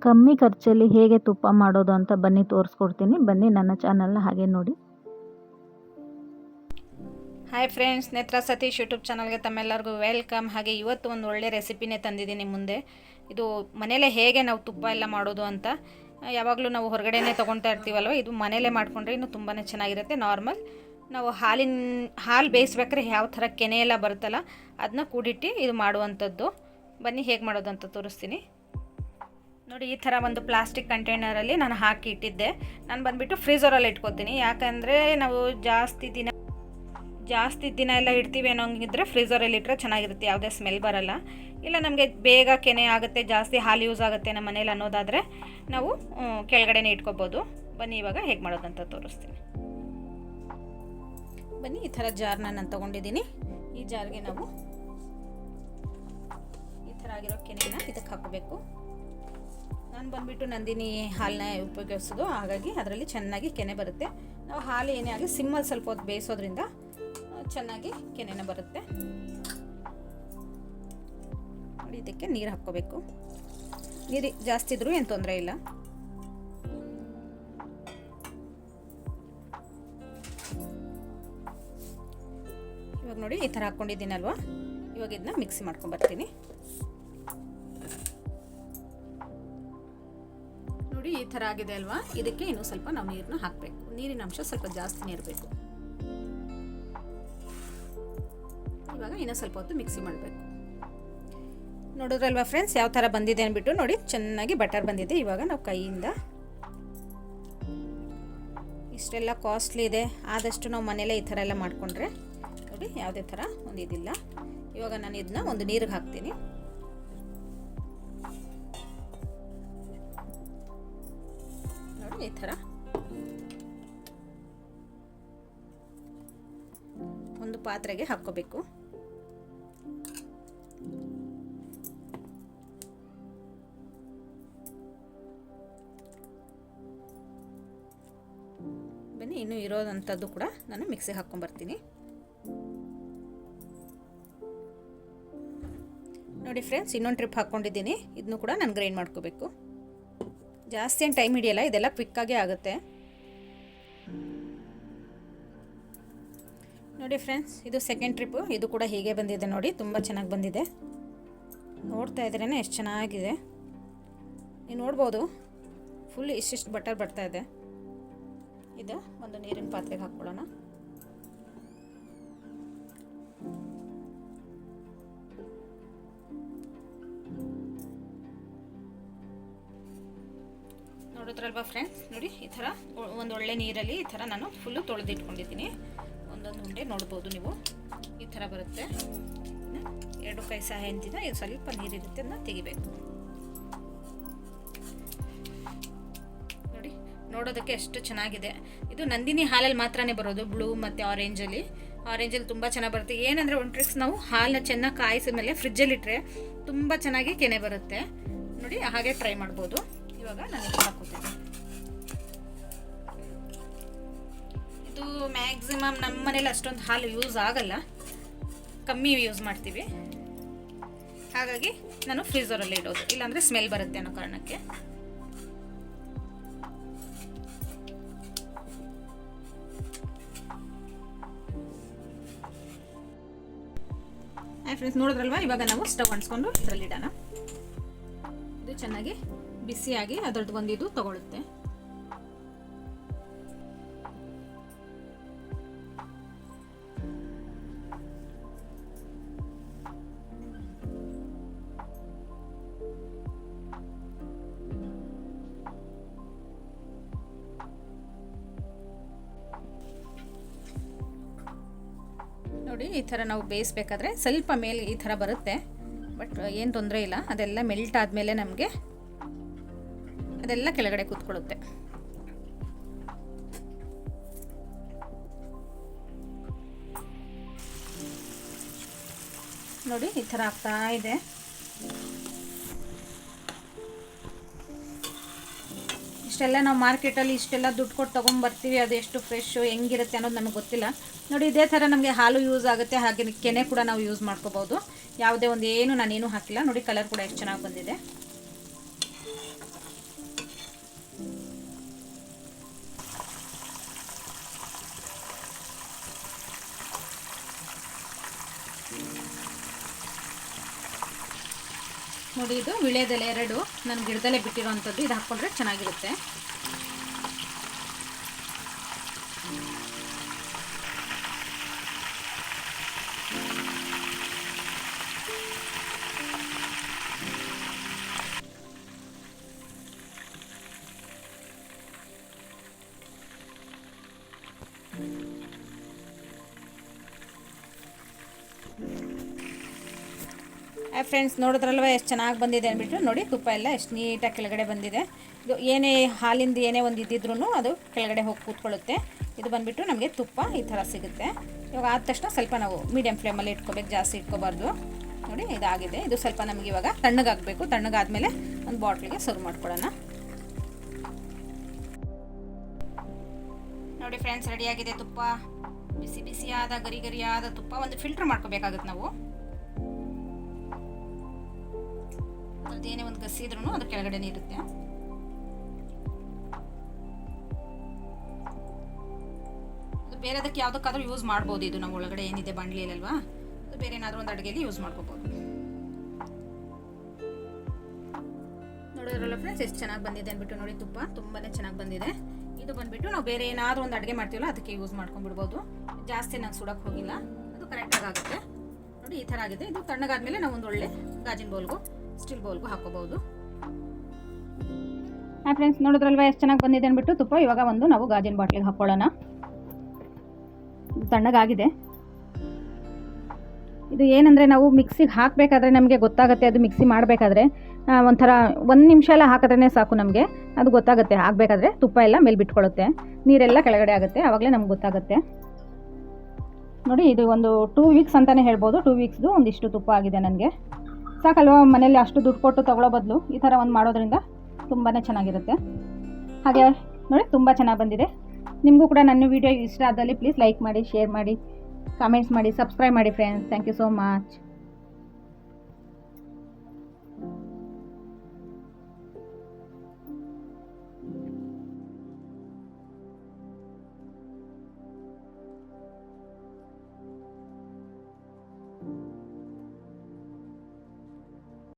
ಕಮ್ಮಿ ಖರ್ಚಲ್ಲಿ ಹೇಗೆ ತುಪ್ಪ ಮಾಡೋದು ಅಂತ ಬನ್ನಿ ತೋರಿಸ್ಕೊಡ್ತೀನಿ. ಬನ್ನಿ ನನ್ನ ಚಾನಲ್ನ ಹಾಗೆ ನೋಡಿ. ಹಾಯ್ ಫ್ರೆಂಡ್ಸ್, ನೇತ್ರ ಸತೀಶ್ ಯೂಟ್ಯೂಬ್ ಚಾನಲ್ಗೆ ತಮ್ಮೆಲ್ಲರಿಗೂ ವೆಲ್ಕಮ್. ಹಾಗೆ ಇವತ್ತು ಒಂದು ಒಳ್ಳೆ ರೆಸಿಪಿನೇ ತಂದಿದ್ದೀನಿ ಮುಂದೆ. ಇದು ಮನೇಲೇ ಹೇಗೆ ನಾವು ತುಪ್ಪ ಎಲ್ಲ ಮಾಡೋದು ಅಂತ. ಯಾವಾಗಲೂ ನಾವು ಹೊರಗಡೆನೇ ತೊಗೊಳ್ತಾ ಇರ್ತೀವಲ್ವ, ಇದು ಮನೇಲೇ ಮಾಡಿಕೊಂಡ್ರೆ ಇನ್ನೂ ತುಂಬಾ ಚೆನ್ನಾಗಿರುತ್ತೆ. ನಾರ್ಮಲ್ ನಾವು ಹಾಲು ಬೇಯಿಸ್ಬೇಕಾದ್ರೆ ಯಾವ ಥರ ಕೆನೆ ಎಲ್ಲ ಬರುತ್ತಲ್ಲ ಅದನ್ನ ಕೂಡಿಟ್ಟು ಇದು ಮಾಡುವಂಥದ್ದು. ಬನ್ನಿ ಹೇಗೆ ಮಾಡೋದು ಅಂತ ತೋರಿಸ್ತೀನಿ ನೋಡಿ. ಈ ಥರ ಒಂದು ಪ್ಲಾಸ್ಟಿಕ್ ಕಂಟೈನರಲ್ಲಿ ನಾನು ಹಾಕಿ ಇಟ್ಟಿದ್ದೆ. ನಾನು ಬಂದುಬಿಟ್ಟು ಫ್ರೀಝರಲ್ಲಿ ಇಟ್ಕೊತೀನಿ. ಯಾಕಂದರೆ ನಾವು ಜಾಸ್ತಿ ದಿನ ಎಲ್ಲ ಇಡ್ತೀವಿ ಅನ್ನೋಂಗಿದ್ರೆ ಫ್ರೀಝರಲ್ಲಿ ಇಟ್ಟರೆ ಚೆನ್ನಾಗಿರುತ್ತೆ, ಯಾವುದೇ ಸ್ಮೆಲ್ ಬರಲ್ಲ. ಇಲ್ಲ ನಮಗೆ ಬೇಗ ಕೆನೆ ಆಗುತ್ತೆ, ಜಾಸ್ತಿ ಹಾಲು ಯೂಸ್ ಆಗುತ್ತೆ ನಮ್ಮ ಮನೇಲಿ ಅನ್ನೋದಾದರೆ ನಾವು ಕೆಳಗಡೆನೇ ಇಟ್ಕೊಬೋದು. ಬನ್ನಿ ಇವಾಗ ಹೇಗೆ ಮಾಡೋದಂತ ತೋರಿಸ್ತೀನಿ. ಬನ್ನಿ, ಈ ಥರ ಜಾರ್ನ ನಾನು ತೊಗೊಂಡಿದ್ದೀನಿ. ಈ ಜಾರ್ಗೆ ನಾವು ಈ ಥರ ಆಗಿರೋ ಕೆನೆನ ಇದಕ್ಕೆ ಹಾಕೋಬೇಕು. ನಾನು ಬಂದುಬಿಟ್ಟು ನಂದಿನಿ ಹಾಲನ್ನ ಉಪಯೋಗಿಸೋದು, ಹಾಗಾಗಿ ಅದರಲ್ಲಿ ಚೆನ್ನಾಗಿ ಕೆನೆ ಬರುತ್ತೆ. ನಾವು ಹಾಲು ಏನೇ ಆಗಿ ಸಿಮ್ಮಲ್ಲಿ ಸ್ವಲ್ಪ ಹೊತ್ತು ಬೇಯಿಸೋದ್ರಿಂದ ಚೆನ್ನಾಗಿ ಕೆನೆನ ಬರುತ್ತೆ ನೋಡಿ. ಇದಕ್ಕೆ ನೀರು ಹಾಕ್ಕೋಬೇಕು. ನೀರು ಜಾಸ್ತಿ ಇದ್ರೂ ಏನು ತೊಂದರೆ ಇಲ್ಲ. ಇವಾಗ ನೋಡಿ ಈ ಥರ ಹಾಕ್ಕೊಂಡಿದ್ದೀನಲ್ವ, ಇವಾಗ ಇದನ್ನ ಮಿಕ್ಸಿ ಮಾಡ್ಕೊಂಡ್ಬರ್ತೀನಿ ನೋಡಿ. ಈ ಥರ ಆಗಿದೆ ಅಲ್ವಾ, ಇದಕ್ಕೆ ಇನ್ನೂ ಸ್ವಲ್ಪ ನಾವು ನೀರನ್ನ ಹಾಕಬೇಕು. ನೀರಿನ ಅಂಶ ಸ್ವಲ್ಪ ಜಾಸ್ತಿನೇ ಇರಬೇಕು. ಇವಾಗ ಇನ್ನೂ ಸ್ವಲ್ಪ ಹೊತ್ತು ಮಿಕ್ಸಿ ಮಾಡಬೇಕು. ನೋಡಿದ್ರಲ್ವಾ ಫ್ರೆಂಡ್ಸ್, ಯಾವ ಥರ ಬಂದಿದೆ ಅಂದ್ಬಿಟ್ಟು ನೋಡಿ, ಚೆನ್ನಾಗಿ ಬಟರ್ ಬಂದಿದೆ. ಇವಾಗ ನಾವು ಕೈಯಿಂದ, ಇಷ್ಟೆಲ್ಲ ಕಾಸ್ಟ್ಲಿ ಇದೆ, ಆದಷ್ಟು ನಾವು ಮನೇಲೇ ಈ ಥರ ಎಲ್ಲ ಮಾಡಿಕೊಂಡ್ರೆ ನೋಡಿ ಯಾವುದೇ ಥರ ಒಂದು ಇದಿಲ್ಲ. ಇವಾಗ ನಾನು ಇದನ್ನ ಒಂದು ನೀರಿಗೆ ಹಾಕ್ತೀನಿ. ನೋಡಿ ಈ ಥರ ಒಂದು ಪಾತ್ರೆಗೆ ಹಾಕ್ಕೋಬೇಕು. ಬನ್ನಿ, ಇನ್ನೂ ಇರೋದಂಥದ್ದು ಕೂಡ ನಾನು ಮಿಕ್ಸಿಗೆ ಹಾಕ್ಕೊಂಡ್ಬರ್ತೀನಿ ನೋಡಿ. ಫ್ರೆಂಡ್ಸ್, ಇನ್ನೊಂದು ಟ್ರಿಪ್ ಹಾಕ್ಕೊಂಡಿದ್ದೀನಿ. ಇದನ್ನು ಕೂಡ ನಾನು ಗ್ರೈಂಡ್ ಮಾಡ್ಕೋಬೇಕು. ಜಾಸ್ತಿ ಏನು ಟೈಮ್ ಹಿಡಿಯಲ್ಲ, ಇದೆಲ್ಲ ಕ್ವಿಕ್ಕಾಗೇ ಆಗುತ್ತೆ ನೋಡಿ. ಫ್ರೆಂಡ್ಸ್, ಇದು ಸೆಕೆಂಡ್ ಟ್ರಿಪ್ಪು. ಇದು ಕೂಡ ಹೀಗೆ ಬಂದಿದೆ ನೋಡಿ, ತುಂಬ ಚೆನ್ನಾಗಿ ಬಂದಿದೆ. ನೋಡ್ತಾ ಇದ್ರೇ ಎಷ್ಟು ಚೆನ್ನಾಗಿದೆ. ನೀವು ನೋಡ್ಬೋದು, ಫುಲ್ ಇಷ್ಟಿಷ್ಟು ಬಟರ್ ಬರ್ತಾ ಇದೆ. ಇದು ಒಂದು ನೀರಿನ ಪಾತ್ರೆಗೆ ಹಾಕ್ಕೊಳ್ಳೋಣ. ನೋಡಿದ್ರಲ್ವಾ ಫ್ರೆಂಡ್ಸ್, ನೋಡಿ ಈ ಥರ ಒಂದು ಒಳ್ಳೆ ನೀರಲ್ಲಿ ಈ ಥರ ನಾನು ಫುಲ್ಲು ತೊಳೆದಿಟ್ಕೊಂಡಿದ್ದೀನಿ. ಒಂದೊಂದು ಉಂಡೆ ನೋಡ್ಬೋದು ನೀವು, ಈ ಥರ ಬರುತ್ತೆ. ಎರಡು ಕೈ ಸಹಾಯದಿಂದ ಇದು ಸ್ವಲ್ಪ ನೀರಿರುತ್ತೆ, ಅದನ್ನ ತೆಗಿಬೇಕು ನೋಡಿ. ನೋಡೋದಕ್ಕೆ ಎಷ್ಟು ಚೆನ್ನಾಗಿದೆ. ಇದು ನಂದಿನಿ ಹಾಲಲ್ಲಿ ಮಾತ್ರನೇ ಬರೋದು, ಬ್ಲೂ ಮತ್ತು ಆರೆಂಜಲ್ಲಿ ತುಂಬ ಚೆನ್ನಾಗಿ ಬರುತ್ತೆ. ಏನಂದರೆ ಒಂದು ಟ್ರಿಕ್ಸ್, ನಾವು ಹಾಲನ್ನ ಚೆನ್ನಾಗಿ ಕಾಯಿಸಿದ ಮೇಲೆ ಫ್ರಿಜ್ಜಲ್ಲಿಟ್ಟರೆ ತುಂಬ ಚೆನ್ನಾಗಿ ಕೆನೆ ಬರುತ್ತೆ ನೋಡಿ. ಹಾಗೆ ಟ್ರೈ ಮಾಡ್ಬೋದು. ಇವಾಗ ನಾನು ಇದು ಹಾಕೋತೀನಿ. ಇದು ಮ್ಯಾಕ್ಸಿಮಮ್ ನಮ್ಮ ಮನೇಲಿ ಅಷ್ಟೊಂದು ಹಾಲು ಯೂಸ್ ಆಗಲ್ಲ, ಕಮ್ಮಿ ಯೂಸ್ ಮಾಡ್ತೀವಿ. ಹಾಗಾಗಿ ನಾನು ಫ್ರೀಝರಲ್ಲಿ ಇಡೋದು, ಇಲ್ಲಾಂದರೆ ಸ್ಮೆಲ್ ಬರುತ್ತೆ ಅನ್ನೋ ಕಾರಣಕ್ಕೆ. ಫ್ರೆಂಡ್ಸ್, ನೋಡಿದ್ರಲ್ವಾ, ಇವಾಗ ನಾವು ಸ್ಟವ್ ಅಂಟಿಸ್ಕೊಂಡು ಇದರಲ್ಲಿ ಇಡೋಣ. ಇದು ಚೆನ್ನಾಗಿ ಬಿಸಿಯಾಗಿ ಅದರದ್ದು ಒಂದು ಇದು ತಗೊಳುತ್ತೆ. ನೋಡಿ ಈ ಥರ ನಾವು ಬೇಯಿಸ್ಬೇಕಾದ್ರೆ ಸ್ವಲ್ಪ ಮೇಲೆ ಈ ಥರ ಬರುತ್ತೆ, ಬಟ್ ಏನು ತೊಂದರೆ ಇಲ್ಲ. ಅದೆಲ್ಲ ಮೆಲ್ಟ್ ಆದಮೇಲೆ ನಮಗೆ ಅದೆಲ್ಲ ಕೆಳಗಡೆ ಕೂತ್ಕೊಳ್ಳುತ್ತೆ. ನೋಡಿ ಈ ಥರ ಆಗ್ತಾ ಇದೆ. ಇಷ್ಟೆಲ್ಲ ನಾವು ಮಾರ್ಕೆಟಲ್ಲಿ ಇಷ್ಟೆಲ್ಲ ದುಡ್ಡು ಕೊಟ್ಟು ತೊಗೊಂಬರ್ತೀವಿ, ಅದು ಎಷ್ಟು ಫ್ರೆಶ್ಶು ಹೆಂಗಿರುತ್ತೆ ಅನ್ನೋದು ನಮಗೆ ಗೊತ್ತಿಲ್ಲ ನೋಡಿ. ಇದೇ ಥರ ನಮಗೆ ಹಾಲು ಯೂಸ್ ಆಗುತ್ತೆ, ಹಾಗೆ ಕೆನೆ ಕೂಡ ನಾವು ಯೂಸ್ ಮಾಡ್ಕೋಬೋದು. ಯಾವುದೇ ಒಂದು ನಾನೇನು ಹಾಕಿಲ್ಲ ನೋಡಿ. ಕಲರ್ ಕೂಡ ಎಷ್ಟು ಚೆನ್ನಾಗಿ ಬಂದಿದೆ. ನೋಡಿ ಇದು ವಿಳ್ಯದೆಲೆ 2 ನಾನು ಗಿಡದಲ್ಲೇ ಬಿಟ್ಟಿರೋವಂಥದ್ದು, ಇದು ಹಾಕ್ಕೊಂಡ್ರೆ ಚೆನ್ನಾಗಿರುತ್ತೆ. ಫ್ರೆಂಡ್ಸ್ ನೋಡಿದ್ರಲ್ವ ಎಷ್ಟು ಚೆನ್ನಾಗಿ ಬಂದಿದೆ ಅಂದ್ಬಿಟ್ಟು. ನೋಡಿ ತುಪ್ಪ ಎಲ್ಲ ಎಷ್ಟು ನೀಟಾಗಿ ಕೆಳಗಡೆ ಬಂದಿದೆ. ಇದು ಏನೇ ಹಾಲಿಂದ ಏನೇ ಒಂದು ಇದ್ದಿದ್ರೂ ಅದು ಕೆಳಗಡೆ ಹೋಗಿ ಕೂತ್ಕೊಳ್ಳುತ್ತೆ. ಇದು ಬಂದುಬಿಟ್ಟು ನಮಗೆ ತುಪ್ಪ ಈ ಥರ ಸಿಗುತ್ತೆ. ಇವಾಗ ಆದ ತಕ್ಷಣ ಸ್ವಲ್ಪ ನಾವು ಮೀಡಿಯಮ್ ಫ್ಲೇಮಲ್ಲಿ ಇಟ್ಕೋಬೇಕು, ಜಾಸ್ತಿ ಇಟ್ಕೋಬಾರ್ದು. ನೋಡಿ ಇದಾಗಿದೆ. ಇದು ಸ್ವಲ್ಪ ನಮಗೆ ಇವಾಗ ತಣ್ಣಗಾಗಬೇಕು. ತಣ್ಣಗಾದ್ಮೇಲೆ ಒಂದು ಬಾಟ್ಲಿಗೆ ಸರ್ವ್ ಮಾಡ್ಕೊಳ್ಳೋಣ. ನೋಡಿ ಫ್ರೆಂಡ್ಸ್, ರೆಡಿಯಾಗಿದೆ ತುಪ್ಪ. ಬಿಸಿ ಬಿಸಿಯಾದ ಗರಿ ಗರಿಯಾದ ತುಪ್ಪ. ಒಂದು ಫಿಲ್ಟರ್ ಮಾಡ್ಕೋಬೇಕಾಗುತ್ತೆ ನಾವು. ಅದೇನೇ ಒಂದು ಗಸಿ ಇದ್ರೂ ಅದು ಕೆಳಗಡೆನೇ ಇರುತ್ತೆ. ಅದು ಬೇರೆದಕ್ಕೆ ಯಾವುದಕ್ಕಾದ್ರೂ ಯೂಸ್ ಮಾಡ್ಬೋದು. ಇದು ನಾವು ಒಳಗಡೆ ಏನಿದೆ ಬಾಣಲಿಯಲ್ವಾ, ಅದು ಬೇರೆ ಏನಾದರೂ ಒಂದು ಅಡುಗೆಯಲ್ಲಿ ಯೂಸ್ ಮಾಡ್ಕೋಬೋದು. ನೋಡಿದ್ರಲ್ಲ ಫ್ರೆಂಡ್ಸ್ ಎಷ್ಟು ಚೆನ್ನಾಗಿ ಬಂದಿದೆ ಅಂದ್ಬಿಟ್ಟು. ನೋಡಿ ತುಪ್ಪ ತುಂಬಾ ಚೆನ್ನಾಗಿ ಬಂದಿದೆ. ಇದು ಬಂದುಬಿಟ್ಟು ನಾವು ಬೇರೆ ಏನಾದರೂ ಒಂದು ಅಡುಗೆ ಮಾಡ್ತೀವಲ್ಲ ಅದಕ್ಕೆ ಯೂಸ್ ಮಾಡ್ಕೊಂಡ್ಬಿಡ್ಬೋದು. ಜಾಸ್ತಿ ನಂಗೆ ಸುಡೋಕ್ಕೆ ಹೋಗಿಲ್ಲ, ಅದು ಕರೆಕ್ಟಾಗಿ ಆಗುತ್ತೆ. ನೋಡಿ ಈ ಥರ ಆಗಿದೆ. ಇದು ತಣ್ಣಗಾದ್ಮೇಲೆ ನಾವು ಒಂದು ಒಳ್ಳೆ ಗಾಜಿನ ಬೌಲ್ಗೂ ಸ್ಟೀಲ್ ಬೌಲ್ಗೂ ಹಾಕೋಬಹುದು. ಫ್ರೆಂಡ್ಸ್ ನೋಡಿದ್ರಲ್ವ ಎಷ್ಟು ಚೆನ್ನಾಗಿ ಬಂದಿದೆ ಅಂದ್ಬಿಟ್ಟು ತುಪ್ಪ. ಇವಾಗ ಒಂದು ನಾವು ಗಾಜಿನ ಬಾಟ್ಲಿಗೆ ಹಾಕೊಳ್ಳೋಣ. ತಣ್ಣಗಾಗಿದೆ. ಇದು ಏನಂದರೆ ನಾವು ಮಿಕ್ಸಿಗೆ ಹಾಕಬೇಕಾದ್ರೆ ನಮಗೆ ಗೊತ್ತಾಗುತ್ತೆ. ಅದು ಮಿಕ್ಸಿ ಮಾಡಬೇಕಾದ್ರೆ ಒಂಥರ 1 ನಿಮಿಷ ಎಲ್ಲ ಹಾಕಿದ್ರೇ ಸಾಕು, ನಮಗೆ ಅದು ಗೊತ್ತಾಗುತ್ತೆ. ಹಾಕಬೇಕಾದ್ರೆ ತುಪ್ಪ ಎಲ್ಲ ಮೇಲೆ ಬಿಟ್ಕೊಳ್ಳುತ್ತೆ, ನೀರೆಲ್ಲ ಕೆಳಗಡೆ ಆಗುತ್ತೆ, ಆವಾಗಲೇ ನಮ್ಗೆ ಗೊತ್ತಾಗುತ್ತೆ. ನೋಡಿ ಇದು ಒಂದು 2 ವೀಕ್ಸ್ ಅಂತಲೇ ಹೇಳ್ಬೋದು. 2 ವೀಕ್ಸ್ದು ಒಂದಿಷ್ಟು ತುಪ್ಪ ಆಗಿದೆ ನನಗೆ. ಸಾಕಲ್ವ, ಮನೇಲಿ ಅಷ್ಟು ದುಡ್ಡು ಕೊಟ್ಟು ತಗೊಳ್ಳೋ ಬದಲು ಈ ಥರ ಒಂದು ಮಾಡೋದ್ರಿಂದ ತುಂಬಾ ಚೆನ್ನಾಗಿರುತ್ತೆ. ಹಾಗೆ ನೋಡಿ ತುಂಬ ಚೆನ್ನಾಗಿ ಬಂದಿದೆ. ನಿಮಗೂ ಕೂಡ ನನ್ನ ವಿಡಿಯೋ ಇಷ್ಟ ಆದಲ್ಲಿ ಪ್ಲೀಸ್ ಲೈಕ್ ಮಾಡಿ, ಶೇರ್ ಮಾಡಿ, ಕಾಮೆಂಟ್ಸ್ ಮಾಡಿ, ಸಬ್ಸ್ಕ್ರೈಬ್ ಮಾಡಿ friends. Thank you so much.